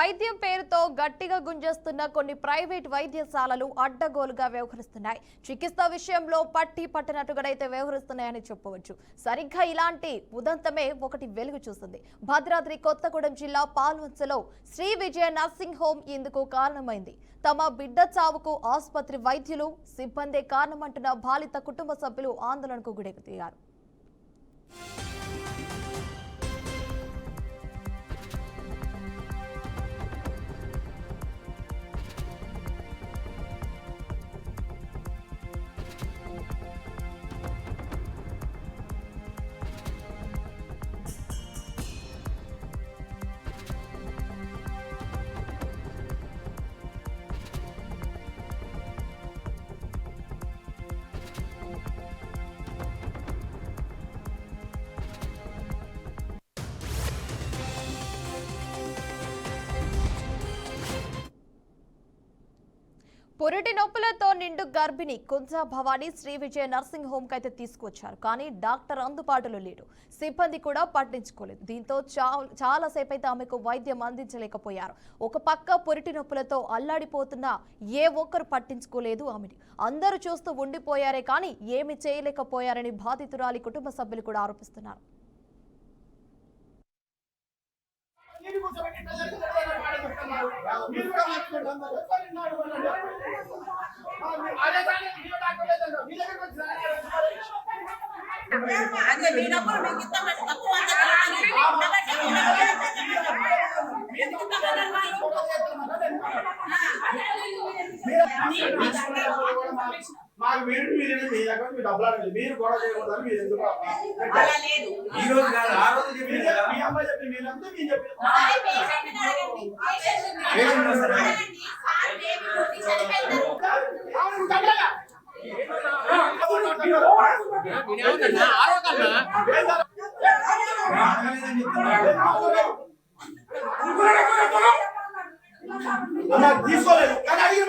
వైద్యం పేరుతో గట్టిగా గుంజేస్తున్న కొన్ని ప్రైవేట్ వైద్యశాలలు అడ్డగోలుగా వ్యవహరిస్తున్నాయి. చికిత్స విషయంలో పట్టి పట్టనట్టుగానైతే వ్యవహరిస్తున్నాయని చెప్పవచ్చు. సరిగ్గా ఇలాంటి ఉదంతమే ఒకటి వెలుగు చూసింది. భద్రాద్రి కొత్తగూడెం జిల్లా పాల్వంచలో శ్రీ విజయ నర్సింగ్ హోమ్ ఇందుకు కారణమైంది. తమ బిడ్డ చావుకు ఆసుపత్రి వైద్యులు సిబ్బందే కారణమంటున్న బాలిత కుటుంబ సభ్యులు ఆందోళనకు గురయ్యారు. పురిటి నొప్పులతో నిండు గర్భిణి కుంజా భవానీ శ్రీ విజయ నర్సింగ్ హోమ్ కైతే తీసుకొచ్చారు. కానీ డాక్టర్ అందుబాటులో లేడు, సిబ్బంది కూడా పట్టించుకోలేదు. దీంతో చాలాసేపు అయితే ఆమెకు వైద్యం అందించలేకపోయారు. ఒక పక్క పురిటి నొప్పులతో అల్లాడిపోతున్న ఏ ఒక్కరు పట్టించుకోలేదు ఆమెని. అందరూ చూస్తూ ఉండిపోయారే కానీ ఏమి చేయలేకపోయారని బాధితురాలి కుటుంబ సభ్యులు కూడా ఆరోపిస్తున్నారు. మాకు మీరు మీ దగ్గర మీరు డబ్బులు అడగలేదు, మీరు గొడవ చేయకూడదని మీరు ఎందుకు ఈ రోజు కాదు ఆ రోజు చెప్పి మీ అమ్మాయి చెప్పి మీరంతా మీరు చెప్పి తీసుకోలేదు కానీ అడిగిన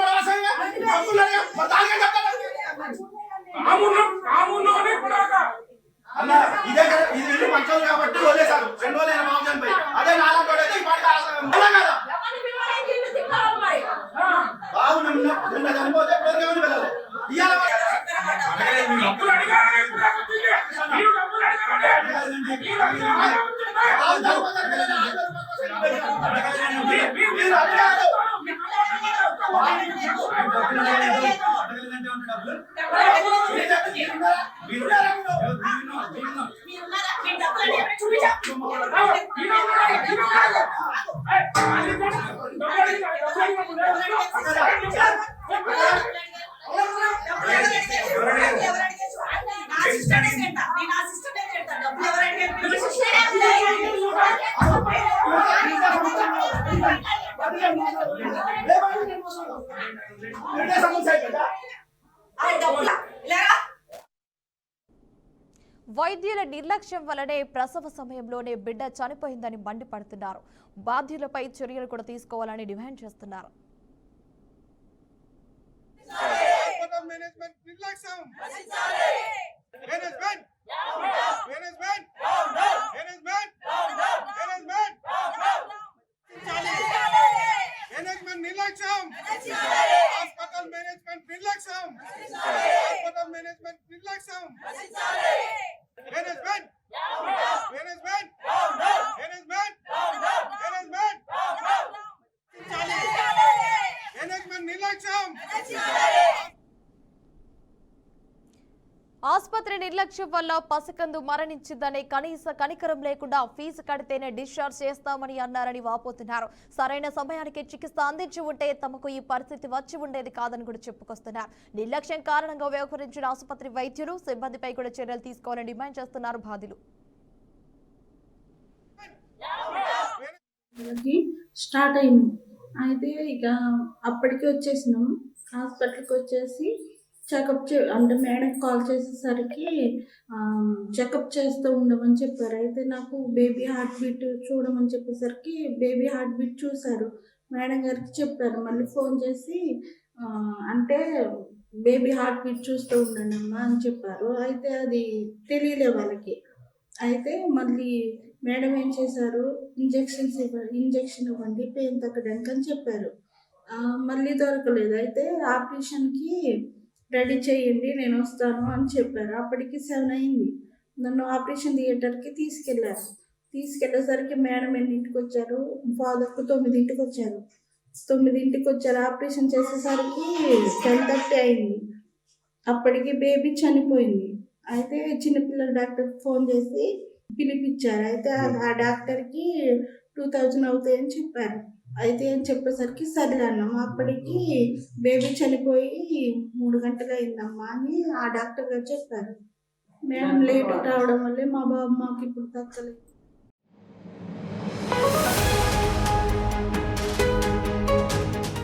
అన్న ఇదే ఇది ఇల్లు పంచాలి కాబట్టి వదిలేశారు. 2 రోజులైన మామూలు పై అదే 4 రోజులైతే ఈ పాట కదా బాబు నిన్న చనిపోతే వెళ్ళాలి వైద్యుల నిర్లక్ష్యం వల్లనే ప్రసవ సమయంలోనే బిడ్డ చనిపోయిందని మండిపడుతున్నారు. బాధ్యులపై చర్యలు కూడా తీసుకోవాలని డిమాండ్ చేస్తున్నారు. ఆసుపత్రి నిర్లక్ష్యం వల్ల పసికందు మరణించిందనే కనీస కనికరం లేకుండా ఫీజు కడితేనే డిశ్చార్జ్ చేస్తామని అన్నారని వాపోతున్నారు. సరైన సమయానికి చికిత్స అందించి ఉంటే తమకు ఈ పరిస్థితి వచ్చి ఉండేది కాదని కూడా చెప్పుకొస్తున్నారు. నిర్లక్ష్యం కారణంగా వ్యవహరించిన ఆసుపత్రి వైద్యులు సిబ్బందిపై కూడా చర్యలు తీసుకోవాలని డిమాండ్ చేస్తున్నారు బాధితులు. స్టార్ట్ అయింది అయితే ఇక అప్పటికి వచ్చేసినాం హాస్పిటల్కి వచ్చేసి చెకప్ అంటే మేడంకి కాల్ చేసేసరికి చెకప్ చేస్తూ ఉండమని చెప్పారు. అయితే నాకు బేబీ హార్ట్ బీట్ చూడమని చెప్పేసరికి బేబీ హార్ట్ బీట్ చూశారు. మేడం గారికి చెప్పారు, మళ్ళీ ఫోన్ చేసి అంటే బేబీ హార్ట్ బీట్ చూస్తూ ఉండండి అమ్మా అని చెప్పారు. అయితే అది తెలియలే వాళ్ళకి. అయితే మళ్ళీ మేడం ఏం చేశారు, ఇంజెక్షన్ ఇవ్వండి పెయిన్ తగ్గడానికి అని చెప్పారు. మళ్ళీ దొరకలేదు. అయితే ఆపరేషన్కి రెడీ చేయండి నేను వస్తాను అని చెప్పారు. అప్పటికి 7 అయింది. నన్ను ఆపరేషన్ థియేటర్కి తీసుకెళ్ళేసరికి మేడం ఎన్నింటికి వచ్చారు, ఫాదర్కు 9ంటికి వచ్చారు. 9ంటికి వచ్చారు. ఆపరేషన్ చేసేసరికి 10:30 అయింది. అప్పటికి బేబీ చనిపోయింది. అయితే చిన్నపిల్లల డాక్టర్కి ఫోన్ చేసి పిలిపించారు. అయితే ఆ డాక్టర్కి 2000 అవుతాయని చెప్పారు. అయితే అని చెప్పేసరికి సర్లే అన్నాం. అప్పటికి బేబీ చనిపోయి 3 గంటలు అయిందమ్మా అని ఆ డాక్టర్ గారు చెప్పారు. మేడం లేట్ రావడం వల్లే మా బాబు మాకు ఇప్పుడు దక్కలేదు.